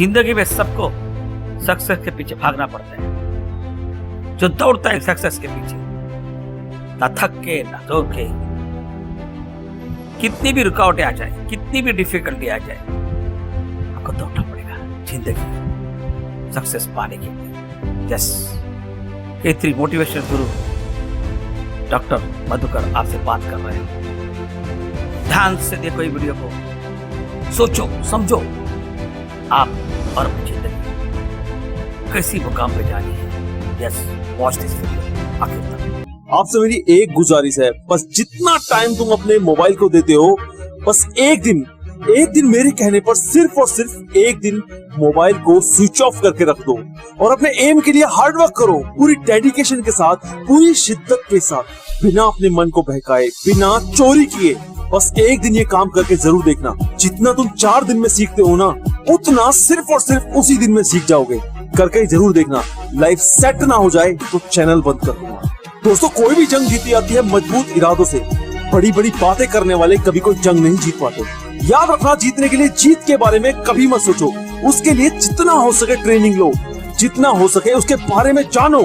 जिंदगी में सबको सक्सेस के पीछे भागना पड़ता है। जो दौड़ता है सक्सेस के पीछे, ना थक के ना दौड़ के, कितनी भी रुकावटें आ जाए, कितनी भी डिफिकल्टी आ जाए, आपको दौड़ना पड़ेगा जिंदगी में सक्सेस पाने के लिए। यस, केतरी मोटिवेशन गुरु डॉक्टर मधुकर आपसे बात कर रहे हैं। ध्यान से देखो ये वीडियो को, सोचो समझो आप और अपनी जिंदगी कैसी मुकाम पे जानी है। यस, वॉच दिस वीडियो आखिर तक। आपसे मेरी एक गुजारिश है, बस जितना टाइम तुम अपने मोबाइल को देते हो, बस एक दिन मेरे कहने पर सिर्फ और सिर्फ एक दिन मोबाइल को स्विच ऑफ करके रख दो और अपने एम के लिए हार्ड वर्क करो, पूरी डेडिकेशन के साथ, पूरी शिद्दत के साथ, बिना अपने मन को बहकाए, बिना चोरी किए। बस एक दिन ये काम करके जरूर देखना। जितना तुम 4 दिन में सीखते हो ना, उतना सिर्फ और सिर्फ उसी दिन में सीख जाओगे। करके जरूर देखना। लाइफ सेट ना हो जाए तो चैनल बंद कर दूंगा। दोस्तों, कोई भी जंग जीती जाती है मजबूत इरादों से। बड़ी बड़ी बातें करने वाले कभी कोई जंग नहीं जीत पाते। याद रखना, जीतने के लिए जीत के बारे में कभी मत सोचो। उसके लिए जितना हो सके ट्रेनिंग लो, जितना हो सके उसके बारे में जानो।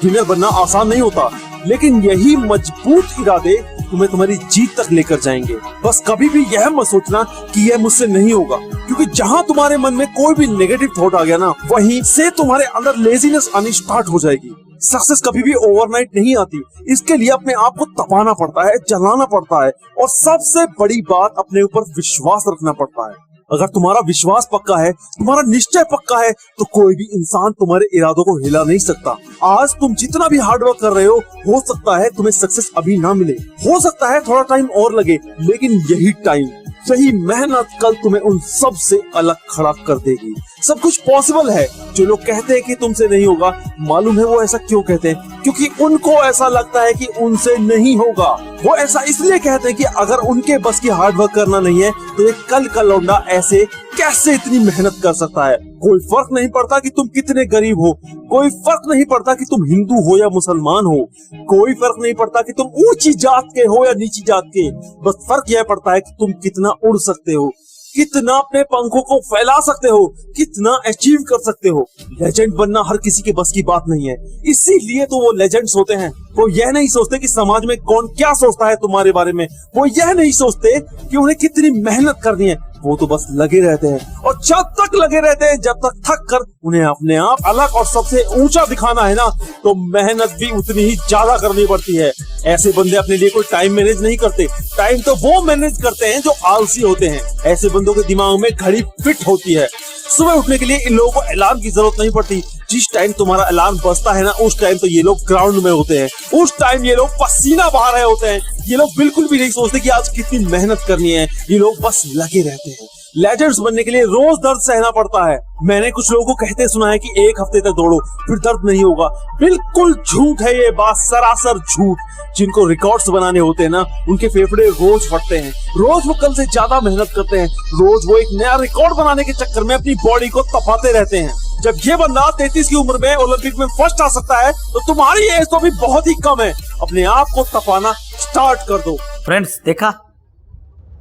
विनर बनना आसान नहीं होता, लेकिन यही मजबूत इरादे तुम्हें तुम्हारी जीत तक लेकर जाएंगे। बस कभी भी यह मत सोचना कि यह मुझसे नहीं होगा, क्योंकि जहां तुम्हारे मन में कोई भी नेगेटिव थॉट आ गया ना, वहीं से तुम्हारे अंदर लेजीनेस आनी स्टार्ट हो जाएगी। सक्सेस कभी भी ओवरनाइट नहीं आती। इसके लिए अपने आप को तपाना पड़ता है, जलाना पड़ता है, और सबसे बड़ी बात, अपने ऊपर विश्वास रखना पड़ता है। अगर तुम्हारा विश्वास पक्का है, तुम्हारा निश्चय पक्का है, तो कोई भी इंसान तुम्हारे इरादों को हिला नहीं सकता। आज तुम जितना भी हार्ड वर्क कर रहे हो सकता है तुम्हें सक्सेस अभी ना मिले, हो सकता है थोड़ा टाइम और लगे, लेकिन यही टाइम, सही मेहनत कल तुम्हें उन सब से अलग खड़ा कर देगी। सब कुछ पॉसिबल है। जो लोग कहते हैं कि तुमसे नहीं होगा, मालूम है वो ऐसा क्यों कहते हैं? क्योंकि उनको ऐसा लगता है कि उनसे नहीं होगा। वो ऐसा इसलिए कहते हैं कि अगर उनके बस की हार्ड वर्क करना नहीं है, तो एक कल का लौंडा ऐसे कैसे इतनी मेहनत कर सकता है? कोई फर्क नहीं पड़ता कि तुम कितने गरीब हो, कोई फर्क नहीं पड़ता कि तुम हिंदू हो या मुसलमान हो, कोई फर्क नहीं पड़ता कि तुम ऊंची जात के हो या नीची जात के। बस फर्क यह पड़ता है कि तुम कितना उड़ सकते हो, कितना अपने पंखों को फैला सकते हो, कितना अचीव कर सकते हो। लेजेंड बनना हर किसी के बस की बात नहीं है, इसीलिए तो वो लेजेंड्स होते हैं। वो यह नहीं सोचते कि समाज में कौन क्या सोचता है तुम्हारे बारे में, वो यह नहीं सोचते कि उन्हें कितनी मेहनत करनी है। वो तो बस लगे रहते हैं, और जब तक लगे रहते हैं, जब तक थक कर उन्हें अपने आप अलग और सबसे ऊंचा दिखाना है ना, तो मेहनत भी उतनी ही ज्यादा करनी पड़ती है। ऐसे बंदे अपने लिए कोई टाइम मैनेज नहीं करते। टाइम तो वो मैनेज करते हैं जो आलसी होते हैं। ऐसे बंदों के दिमाग में घड़ी फिट होती है। सुबह उठने के लिए इन लोगों को अलार्म की जरूरत नहीं पड़ती। जिस टाइम तुम्हारा अलार्म बजता है ना, उस टाइम तो ये लोग ग्राउंड में होते हैं। उस टाइम ये लोग पसीना बहा रहे होते हैं। ये लोग बिल्कुल भी नहीं सोचते कि आज कितनी मेहनत करनी है। ये लोग बस लगे रहते हैं। लेजेंड्स बनने के लिए रोज दर्द सहना पड़ता है। मैंने कुछ लोगों को कहते सुना है कि 1 हफ्ते तक दौड़ो फिर दर्द नहीं होगा। बिल्कुल झूठ है ये बात, सरासर झूठ। जिनको रिकॉर्ड्स बनाने होते हैं ना, उनके फेफड़े रोज फटते हैं। रोज वो कल से ज्यादा मेहनत करते हैं। रोज वो एक नया रिकॉर्ड बनाने के चक्कर में अपनी बॉडी को तपाते रहते हैं। जब ये बंदा 33 की उम्र में ओलंपिक में फर्स्ट आ सकता है, तो तुम्हारी एज तो अभी बहुत ही कम है। अपने आप को तपाना स्टार्ट कर दो। फ्रेंड्स, देखा,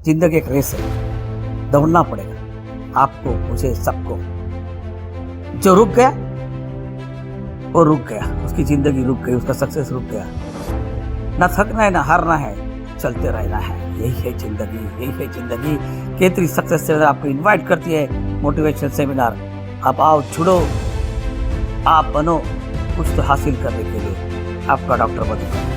जिंदगी एक रेस है, दौड़ना पड़ेगा आपको, मुझे, सबको। जो रुक गया वो रुक गया, उसकी जिंदगी रुक गई, उसका सक्सेस रुक गया। ना थकना है, ना हारना है, चलते रहना है। यही है जिंदगी, यही है जिंदगी। केतरी सक्सेस सेमिनार आपको इनवाइट करती है, मोटिवेशन सेमिनार। आप आओ, जुड़ो, आप बनो कुछ तो हासिल करने के लिए। आपका डॉक्टर मधुकर।